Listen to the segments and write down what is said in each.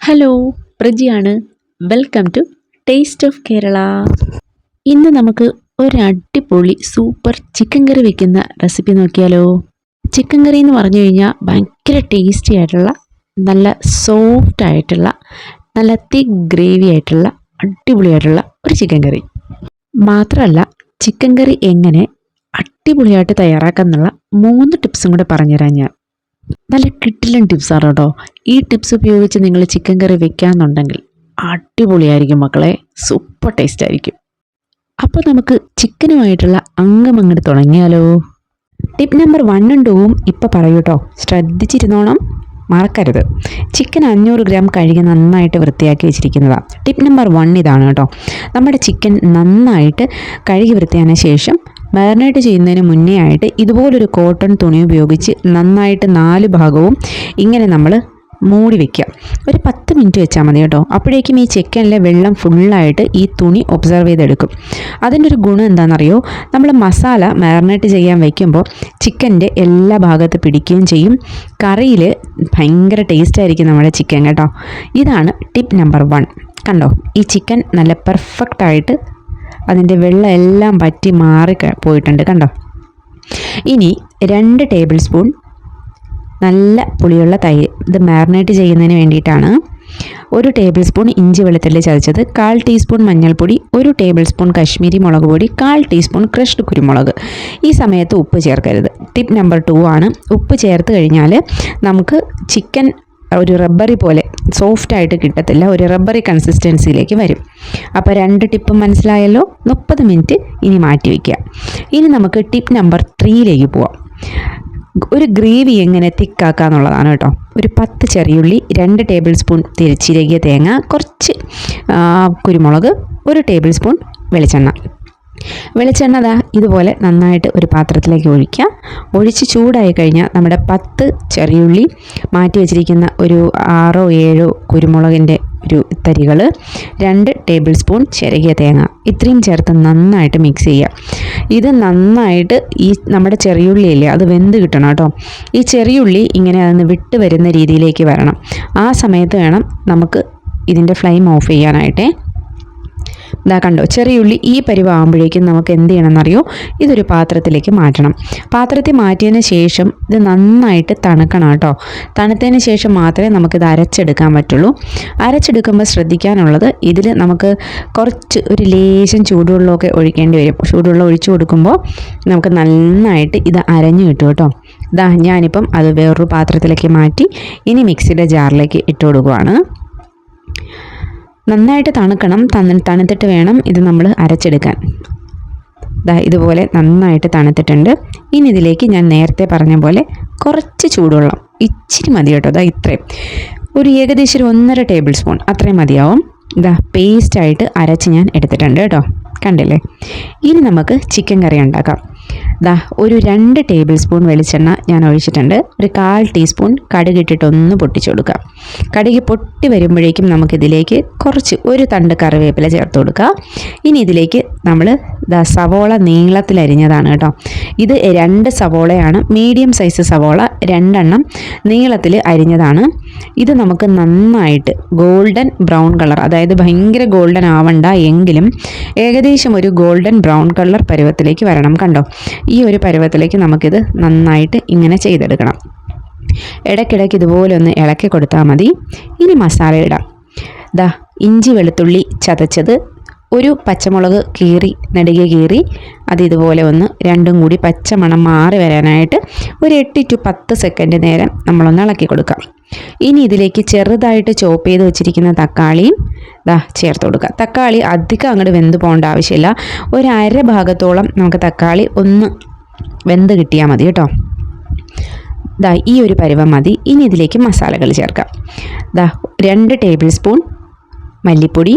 Hello, പ്രജിയാണ്. Welcome to taste of Kerala. ഇന്ന് നമുക്ക് ഒരു അടിപൊളി സൂപ്പർ ചിക്കൻ കറി വെക്കുന്ന റെസിപ്പി നോക്കിയാലോ. ചിക്കൻ കറി എന്ന് പറഞ്ഞു കഴിഞ്ഞാൽ ഭയങ്കര ടേസ്റ്റി ആയിട്ടുള്ള, നല്ല സോഫ്റ്റ് ആയിട്ടുള്ള, നല്ല തിക്ക് ഗ്രേവി ആയിട്ടുള്ള അടിപൊളിയായിട്ടുള്ള ഒരു ചിക്കൻ കറി. മാത്രമല്ല, ചിക്കൻ കറി എങ്ങനെ അടിപൊളിയായിട്ട് തയ്യാറാക്കാന്നുള്ള 3 ടിപ്സും കൂടെ പറഞ്ഞുതരാം ഞാൻ. നല്ല കിട്ടിലൻ ടിപ്സാണ് കേട്ടോ. ഈ ടിപ്സ് ഉപയോഗിച്ച് നിങ്ങൾ ചിക്കൻ കറി വെക്കാന്നുണ്ടെങ്കിൽ അടിപൊളിയായിരിക്കും മക്കളെ, സൂപ്പർ ടേസ്റ്റ് ആയിരിക്കും. അപ്പോൾ നമുക്ക് ചിക്കനുമായിട്ടുള്ള അങ്ങോട്ട് തുടങ്ങിയാലോ. ടിപ്പ് നമ്പർ 1ഉം 2ഉം ഇപ്പോൾ പറയൂ കേട്ടോ, ശ്രദ്ധിച്ചിരുന്നോണം, മറക്കരുത്. ചിക്കൻ 500 ഗ്രാം കഴുകി നന്നായിട്ട് വൃത്തിയാക്കി വെച്ചിരിക്കുന്നതാണ്. ടിപ്പ് നമ്പർ 1 ഇതാണ് കേട്ടോ. നമ്മുടെ ചിക്കൻ നന്നായിട്ട് കഴുകി വൃത്തിയാക്കിയ ശേഷം മാരിനേറ്റ് ചെയ്യുന്നതിന് മുന്നേ ആയിട്ട് ഇതുപോലൊരു കോട്ടൺ തുണി ഉപയോഗിച്ച് നന്നായിട്ട് 4 ഭാഗവും ഇങ്ങനെ നമ്മൾ മൂടി വയ്ക്കുക. ഒരു 10 മിനിറ്റ് വെച്ചാൽ മതി കേട്ടോ. അപ്പോഴേക്കും ഈ ചിക്കനിലെ വെള്ളം ഫുള്ളായിട്ട് ഈ തുണി ഒബ്സർവ് ചെയ്തെടുക്കും. അതിൻ്റെ ഒരു ഗുണം എന്താണെന്നറിയോ, നമ്മൾ മസാല മാരിനേറ്റ് ചെയ്യാൻ വയ്ക്കുമ്പോൾ ചിക്കൻ്റെ എല്ലാ ഭാഗത്ത് പിടിക്കുകയും ചെയ്യും. കറിയിൽ ഭയങ്കര ടേസ്റ്റായിരിക്കും നമ്മുടെ ചിക്കൻ കേട്ടോ. ഇതാണ് ടിപ്പ് നമ്പർ 1. കണ്ടോ, ഈ ചിക്കൻ നല്ല പെർഫെക്റ്റായിട്ട് അതിൻ്റെ വെള്ളം എല്ലാം പറ്റി മാറി പോയിട്ടുണ്ട് കണ്ടോ. ഇനി 2 ടേബിൾ സ്പൂൺ നല്ല പുളിയുള്ള തൈര്, ഇത് മാരിനേറ്റ് ചെയ്യുന്നതിന് വേണ്ടിയിട്ടാണ്. 1 ടേബിൾ സ്പൂൺ ഇഞ്ചി വെളുത്തുള്ളി ചതച്ചത്, 1/4 ടീസ്പൂൺ മഞ്ഞൾപ്പൊടി, 1 ടേബിൾ സ്പൂൺ കശ്മീരി മുളക് പൊടി, 1/4 ടീസ്പൂൺ ക്രഷ്ഡ് കുരുമുളക്. ഈ സമയത്ത് ഉപ്പ് ചേർക്കരുത്. ടിപ്പ് നമ്പർ 2 ആണ്. ഉപ്പ് ചേർത്ത് കഴിഞ്ഞാൽ നമുക്ക് ചിക്കൻ ഒരു റബ്ബറി പോലെ സോഫ്റ്റായിട്ട് കിട്ടത്തില്ല, ഒരു റബ്ബറി കൺസിസ്റ്റൻസിയിലേക്ക് വരും. അപ്പോൾ 2 ടിപ്പും മനസ്സിലായല്ലോ. 30 മിനിറ്റ് ഇനി മാറ്റി വയ്ക്കുക. ഇനി നമുക്ക് ടിപ്പ് നമ്പർ 3യിലേക്ക് പോവാം. ഒരു ഗ്രേവി എങ്ങനെ തിക്കാക്കാന്നുള്ളതാണ് കേട്ടോ. ഒരു 10 ചെറിയുള്ളി, 2 ടേബിൾ സ്പൂൺ ചിരകിയ തേങ്ങ, കുറച്ച് കുരുമുളക്, 1 ടേബിൾ സ്പൂൺ വെളിച്ചെണ്ണ ഇതുപോലെ നന്നായിട്ട് ഒരു പാത്രത്തിലേക്ക് ഒഴിക്കുക. ഒഴിച്ച് ചൂടായി കഴിഞ്ഞാൽ നമ്മുടെ 10 ചെറിയുള്ളി, മാറ്റി വെച്ചിരിക്കുന്ന ഒരു 6 7 കുരുമുളകിൻ്റെ ഒരു തരികൾ, 2 ടേബിൾ സ്പൂൺ ചിരകിയ തേങ്ങ, ഇത്രയും ചേർത്ത് നന്നായിട്ട് മിക്സ് ചെയ്യുക. ഇത് നന്നായിട്ട് ഈ നമ്മുടെ ചെറിയുള്ളിയില്ലേ അത് വെന്ത് കിട്ടണം കേട്ടോ. ഈ ചെറിയുള്ളി ഇങ്ങനെ അതൊന്ന് വിട്ട് വരുന്ന രീതിയിലേക്ക് വരണം. ആ സമയത്ത് വേണം നമുക്ക് ഇതിൻ്റെ ഫ്ലെയിം ഓഫ് ചെയ്യാനായിട്ടേ. കണ്ടോ, ചെറിയുള്ളി ഈ പരിവാകുമ്പോഴേക്കും നമുക്ക് എന്ത് ചെയ്യണമെന്നറിയോ, ഇതൊരു പാത്രത്തിലേക്ക് മാറ്റണം. പാത്രത്തിൽ മാറ്റിയതിന് ശേഷം ഇത് നന്നായിട്ട് തണുക്കണം കേട്ടോ. തണുത്തതിന് ശേഷം മാത്രമേ നമുക്കിത് അരച്ചെടുക്കാൻ പറ്റുള്ളൂ. അരച്ചെടുക്കുമ്പോൾ ശ്രദ്ധിക്കാനുള്ളത്, ഇതിൽ നമുക്ക് കുറച്ച് ഒരു ലേശം ചൂടുവെള്ളമൊക്കെ ഒഴിക്കേണ്ടി വരും. ചൂടുവെള്ളം ഒഴിച്ചു കൊടുക്കുമ്പോൾ നമുക്ക് നന്നായിട്ട് ഇത് അരഞ്ഞു കിട്ടും കേട്ടോ. ഞാനിപ്പം അത് വേറൊരു പാത്രത്തിലേക്ക് മാറ്റി ഇനി മിക്സിയുടെ ജാറിലേക്ക് ഇട്ട് കൊടുക്കുകയാണ്. നന്നായിട്ട് തണുക്കണം, തണുത്തിട്ട് വേണം ഇത് നമ്മൾ അരച്ചെടുക്കാൻ. ഇതുപോലെ നന്നായിട്ട് തണുത്തിട്ടുണ്ട്. ഇനി ഇതിലേക്ക് ഞാൻ നേരത്തെ പറഞ്ഞ പോലെ കുറച്ച് ചൂടുവെള്ളം, ഇച്ചിരി മതി കേട്ടോ. ഇത്രയും, ഒരു ഏകദേശം 1.5 ടേബിൾ സ്പൂൺ അത്രയും മതിയാവും. പേസ്റ്റായിട്ട് അരച്ച് ഞാൻ എടുത്തിട്ടുണ്ട് കേട്ടോ. കണ്ടില്ലേ. ഇനി നമുക്ക് ചിക്കൻ കറി ഉണ്ടാക്കാം. ഒരു 2 ടേബിൾ സ്പൂൺ വെളിച്ചെണ്ണ ഞാൻ ഒഴിച്ചിട്ടുണ്ട്. ഒരു 1/4 ടീസ്പൂൺ കടുക് ഇട്ടിട്ട് ഒന്ന് പൊട്ടിച്ചു കൊടുക്കുക. കടുക് പൊട്ടി വരുമ്പോഴേക്കും നമുക്കിതിലേക്ക് കുറച്ച് ഒരു തണ്ട് കറിവേപ്പില ചേർത്ത് കൊടുക്കുക. ഇനി ഇതിലേക്ക് നമ്മൾ സവോള നീളത്തിലരിഞ്ഞതാണ് കേട്ടോ. ഇത് 2 സവോളയാണ്, മീഡിയം സൈസ് സവോള 2 എണ്ണം നീളത്തിൽ അരിഞ്ഞതാണ്. ഇത് നമുക്ക് നന്നായിട്ട് ഗോൾഡൻ ബ്രൗൺ കളർ, അതായത് ഭയങ്കര ഗോൾഡൻ ആവണ്ട എങ്കിലും ഏകദേശം ഒരു ഗോൾഡൻ ബ്രൗൺ കളർ പരുവത്തിലേക്ക് വരണം. കണ്ടോ, ഈ ഒരു പരുവത്തിലേക്ക് നമുക്കിത് നന്നായിട്ട് ഇങ്ങനെ ചെയ്തെടുക്കണം. ഇടയ്ക്കിടയ്ക്ക് ഇതുപോലെ ഒന്ന് ഇളക്കി കൊടുത്താൽ മതി. ഇനി മസാല ഇടാം. ഇഞ്ചി വെളുത്തുള്ളി ചതച്ചത്, ഒരു പച്ചമുളക് നെടുകെ കീറി, അത് ഇതുപോലെ ഒന്ന് രണ്ടും കൂടി പച്ചമണം മാറി വരാനായിട്ട് ഒരു 8 to 10 സെക്കൻഡ് നേരം നമ്മളൊന്ന് ഇളക്കി കൊടുക്കാം. ഇനി ഇതിലേക്ക് ചെറുതായിട്ട് ചോപ്പ് ചെയ്ത് വെച്ചിരിക്കുന്ന തക്കാളിയും ചേർത്ത് കൊടുക്കുക. തക്കാളി അധികം അങ്ങോട്ട് വെന്ത് പോകേണ്ട ആവശ്യമില്ല. ഒരു അര ഭാഗത്തോളം നമുക്ക് തക്കാളി ഒന്ന് വെന്ത് കിട്ടിയാൽ മതി കേട്ടോ. ഈ ഒരു പരുവം മതി. ഇനി ഇതിലേക്ക് മസാലകൾ ചേർക്കാം. 2 ടേബിൾ സ്പൂൺ മല്ലിപ്പൊടി,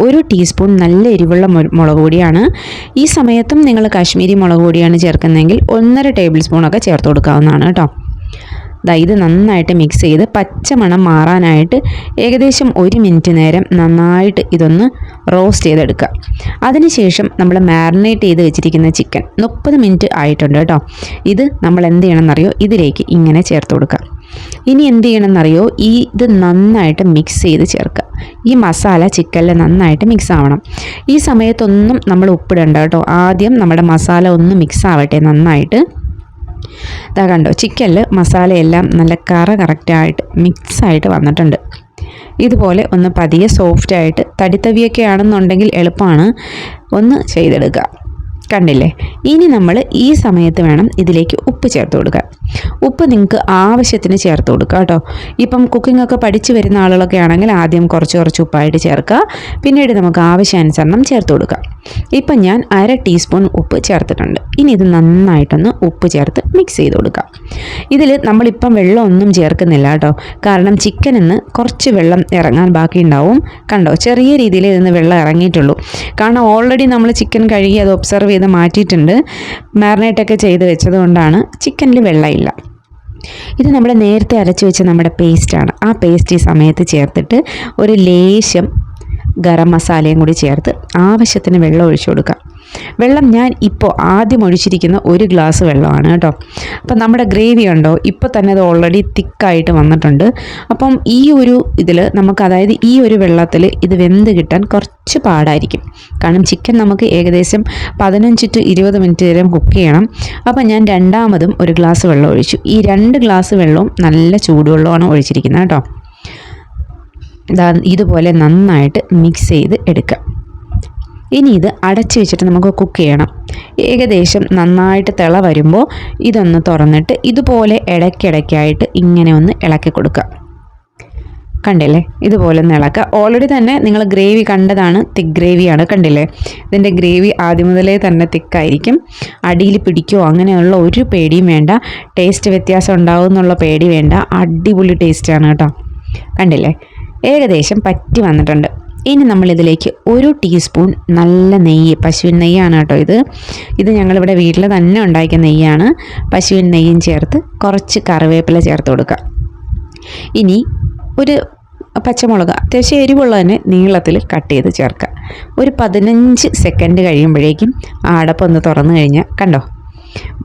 1 ടീസ്പൂൺ നല്ല എരിവുള്ള മുളക് പൊടിയാണ്. ഈ സമയത്തും നിങ്ങൾ കാശ്മീരി മുളക് പൊടിയാണ് ചേർക്കുന്നതെങ്കിൽ 1.5 ടേബിൾ സ്പൂണൊക്കെ ചേർത്ത് കൊടുക്കാവുന്നതാണ് കേട്ടോ. ഇത് നന്നായിട്ട് മിക്സ് ചെയ്ത് പച്ചമണം മാറാനായിട്ട് ഏകദേശം 1 മിനിറ്റ് നേരം നന്നായിട്ട് ഇതൊന്ന് റോസ്റ്റ് ചെയ്തെടുക്കുക. അതിനുശേഷം നമ്മൾ മാരിനേറ്റ് ചെയ്ത് വെച്ചിരിക്കുന്ന ചിക്കൻ 30 മിനിറ്റ് ആയിട്ടുണ്ട് കേട്ടോ. ഇത് നമ്മൾ എന്ത് ചെയ്യണമെന്നറിയോ, ഇതിലേക്ക് ഇങ്ങനെ ചേർത്ത് കൊടുക്കുക. ഇനി എന്ത് ചെയ്യണമെന്നറിയോ, ഇത് നന്നായിട്ട് മിക്സ് ചെയ്ത് ചേർക്കുക. ഈ മസാല ചിക്കനിൽ നന്നായിട്ട് മിക്സ് ആവണം. ഈ സമയത്തൊന്നും നമ്മൾ ഉപ്പിടണ്ട കേട്ടോ. ആദ്യം നമ്മുടെ മസാല ഒന്ന് മിക്സ് ആവട്ടെ നന്നായിട്ട്. ഇതാ കണ്ടോ, ചിക്കനിൽ മസാലയെല്ലാം നല്ല കറക്റ്റായിട്ട് മിക്സായിട്ട് വന്നിട്ടുണ്ട്. ഇതുപോലെ ഒന്ന് പതിയെ സോഫ്റ്റായിട്ട്, തടിത്തവിയൊക്കെ ആണെന്നുണ്ടെങ്കിൽ എളുപ്പമാണ്, ഒന്ന് ചെയ്തെടുക്കുക. കണ്ടില്ലേ? ഇനി നമ്മൾ ഈ സമയത്ത് വേണം ഇതിലേക്ക് ഉപ്പ് ചേർത്ത് കൊടുക്കുക. ഉപ്പ് നിങ്ങൾക്ക് ആവശ്യത്തിന് ചേർത്ത് കൊടുക്കുക കേട്ടോ. ഇപ്പം കുക്കിംഗ് ഒക്കെ പഠിച്ചു വരുന്ന ആളുകളൊക്കെ ആണെങ്കിൽ ആദ്യം കുറച്ച് ഉപ്പായിട്ട് ചേർക്കുക, പിന്നീട് നമുക്ക് ആവശ്യാനുസരണം ചേർത്ത് കൊടുക്കുക. ഇപ്പം ഞാൻ 1/2 ടീസ്പൂൺ ഉപ്പ് ചേർത്തിട്ടുണ്ട്. ഇനി ഇത് നന്നായിട്ടൊന്ന് ഉപ്പ് ചേർത്ത് മിക്സ് ചെയ്ത് കൊടുക്കുക. ഇതിൽ നമ്മളിപ്പം വെള്ളമൊന്നും ചേർക്കുന്നില്ല കേട്ടോ, കാരണം ചിക്കനിൽ നിന്ന് കുറച്ച് വെള്ളം ഇറങ്ങാൻ ബാക്കിയുണ്ടാവും. കണ്ടോ, ചെറിയ രീതിയിൽ ഇതിന് വെള്ളം ഇറങ്ങിയിട്ടുള്ളൂ. കാരണം ഓൾറെഡി നമ്മൾ ചിക്കൻ കഴുകി അത് ഒബ്സർവ് ചെയ്ത് മാറ്റിയിട്ടുണ്ട്, മാരിനേറ്റൊക്കെ ചെയ്ത് വെച്ചത് കൊണ്ടാണ് ചിക്കനിൽ വെള്ളമില്ല. ഇത് നമ്മൾ നേരത്തെ അരച്ച് വെച്ച നമ്മുടെ പേസ്റ്റാണ്. ആ പേസ്റ്റ് ഈ സമയത്ത് ചേർത്തിട്ട് ഒരു ലേശം ഗരം മസാലയും കൂടി ചേർത്ത് ആവശ്യത്തിന് വെള്ളം ഒഴിച്ചു കൊടുക്കുക. വെള്ളം ഞാൻ ഇപ്പോൾ ആദ്യം ഒഴിച്ചിരിക്കുന്ന 1 ഗ്ലാസ് വെള്ളമാണ് കേട്ടോ. അപ്പം നമ്മുടെ ഗ്രേവി ഉണ്ടോ, ഇപ്പോൾ തന്നെ അത് ഓൾറെഡി തിക്കായിട്ട് വന്നിട്ടുണ്ട്. അപ്പം ഈ ഒരു ഇതിൽ നമുക്ക്, അതായത് ഈ ഒരു വെള്ളത്തിൽ ഇത് വെന്ത് കിട്ടാൻ കുറച്ച് പാടായിരിക്കും. കാരണം ചിക്കൻ നമുക്ക് ഏകദേശം 15 to 20 മിനിറ്റ് നേരം കുക്ക് ചെയ്യണം. അപ്പം ഞാൻ രണ്ടാമതും 1 ഗ്ലാസ് വെള്ളം ഒഴിച്ചു. ഈ 2 ഗ്ലാസ് വെള്ളവും നല്ല ചൂടുവെള്ളമാണ് ഒഴിച്ചിരിക്കുന്നത് കേട്ടോ. ഇതുപോലെ നന്നായിട്ട് മിക്സ് ചെയ്ത് എടുക്കുക. ഇനി ഇത് അടച്ചു വെച്ചിട്ട് നമുക്ക് കുക്ക് ചെയ്യണം. ഏകദേശം നന്നായിട്ട് തിള വരുമ്പോൾ ഇതൊന്ന് തുറന്നിട്ട് ഇതുപോലെ ഇടയ്ക്കിടയ്ക്കായിട്ട് ഇങ്ങനെ ഒന്ന് ഇളക്കി കൊടുക്കുക. കണ്ടില്ലേ? ഇതുപോലെ ഒന്ന് ഇളക്കുക. ഓൾറെഡി തന്നെ നിങ്ങൾ ഗ്രേവി കണ്ടതാണ്, തിക്ക് ഗ്രേവിയാണ്. കണ്ടില്ലേ? ഇതിൻ്റെ ഗ്രേവി ആദ്യം മുതലേ തന്നെ തിക്കായിരിക്കും. അടിയിൽ പിടിക്കുമോ അങ്ങനെയുള്ള ഒരു പേടിയും വേണ്ട. ടേസ്റ്റ് വ്യത്യാസം ഉണ്ടാവും എന്നുള്ള പേടി വേണ്ട. അടിപൊളി ടേസ്റ്റാണ് കേട്ടോ. കണ്ടില്ലേ? ഏകദേശം പറ്റി വന്നിട്ടുണ്ട്. ഇനി നമ്മളിതിലേക്ക് 1 ടീസ്പൂൺ നല്ല നെയ്യ്, പശുവിൻ നെയ്യാണ് കേട്ടോ ഇത് ഞങ്ങളിവിടെ വീട്ടിൽ തന്നെ ഉണ്ടാക്കിയ നെയ്യാണ്. പശുവിൻ നെയ്യും ചേർത്ത് കുറച്ച് കറിവേപ്പില ചേർത്ത് കൊടുക്കുക. ഇനി ഒരു പച്ചമുളക് അത്യാവശ്യം എരിവുള്ള തന്നെ നീളത്തിൽ കട്ട് ചെയ്ത് ചേർക്കുക. ഒരു 15 സെക്കൻഡ് കഴിയുമ്പോഴേക്കും അടപ്പൊന്ന് തുറന്നു കഴിഞ്ഞാൽ കണ്ടോ,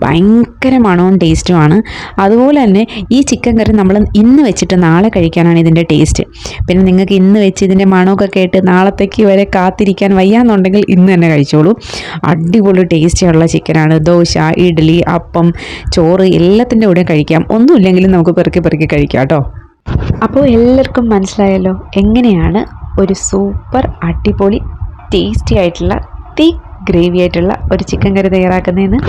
ഭയങ്കര മണവും ടേസ്റ്റുമാണ്. അതുപോലെ തന്നെ ഈ ചിക്കൻ കറി നമ്മൾ ഇന്ന് വെച്ചിട്ട് നാളെ കഴിക്കാനാണ് ഇതിൻ്റെ ടേസ്റ്റ്. പിന്നെ നിങ്ങൾക്ക് ഇന്ന് വെച്ച് ഇതിൻ്റെ മണമൊക്കെ കേട്ട് നാളത്തേക്ക് വരെ കാത്തിരിക്കാൻ വയ്യാന്നുണ്ടെങ്കിൽ ഇന്ന് തന്നെ കഴിച്ചോളൂ. അടിപൊളി ടേസ്റ്റിയുള്ള ചിക്കനാണ്. ദോശ, ഇഡ്ഡലി, അപ്പം, ചോറ് എല്ലാത്തിൻ്റെ കൂടെ കഴിക്കാം. ഒന്നുമില്ലെങ്കിലും നമുക്ക് പെറുക്കി കഴിക്കാം കേട്ടോ. അപ്പോൾ എല്ലാവർക്കും മനസ്സിലായല്ലോ എങ്ങനെയാണ് ഒരു സൂപ്പർ അടിപൊളി ടേസ്റ്റി ആയിട്ടുള്ള തിക്ക് ഗ്രേവി ആയിട്ടുള്ള ഒരു ചിക്കൻ കറി തയ്യാറാക്കുന്നതെന്ന്.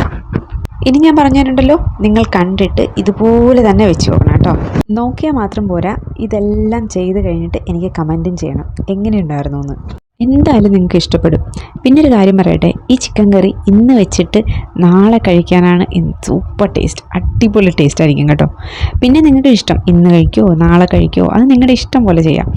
ഇനി ഞാൻ പറഞ്ഞിട്ടുണ്ടല്ലോ, നിങ്ങൾ കണ്ടിട്ട് ഇതുപോലെ തന്നെ വെച്ച് നോക്കണം കേട്ടോ. നോക്കിയാൽ മാത്രം പോരാ, ഇതെല്ലാം ചെയ്ത് കഴിഞ്ഞിട്ട് എനിക്ക് കമൻറ്റും ചെയ്യണം എങ്ങനെയുണ്ടായിരുന്നു എന്ന്. എന്തായാലും നിങ്ങൾക്ക് ഇഷ്ടപ്പെടും. പിന്നെ ഒരു കാര്യം പറയട്ടെ, ഈ ചിക്കൻ കറി ഇന്ന് വെച്ചിട്ട് നാളെ കഴിക്കാനാണ് സൂപ്പർ ടേസ്റ്റ്, അടിപൊളി ടേസ്റ്റ് ആയിരിക്കും കേട്ടോ. പിന്നെ നിങ്ങൾക്ക് ഇഷ്ടം ഇന്ന് കഴിക്കുമോ നാളെ കഴിക്കുമോ അത് നിങ്ങളുടെ ഇഷ്ടം പോലെ ചെയ്യാം.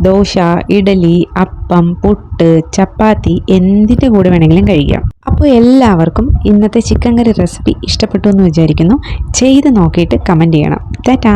ദോശ, ഇഡലി, അപ്പം, പുട്ട്, ചപ്പാത്തി എന്തിൻ്റെ കൂടെ വേണമെങ്കിലും കഴിക്കാം. അപ്പോൾ എല്ലാവർക്കും ഇന്നത്തെ ചിക്കൻ കറി റെസിപ്പി ഇഷ്ടപ്പെട്ടു എന്ന് വിചാരിക്കുന്നു. ചെയ്ത് നോക്കിയിട്ട് കമൻറ്റ് ചെയ്യണം. ടാറ്റാ.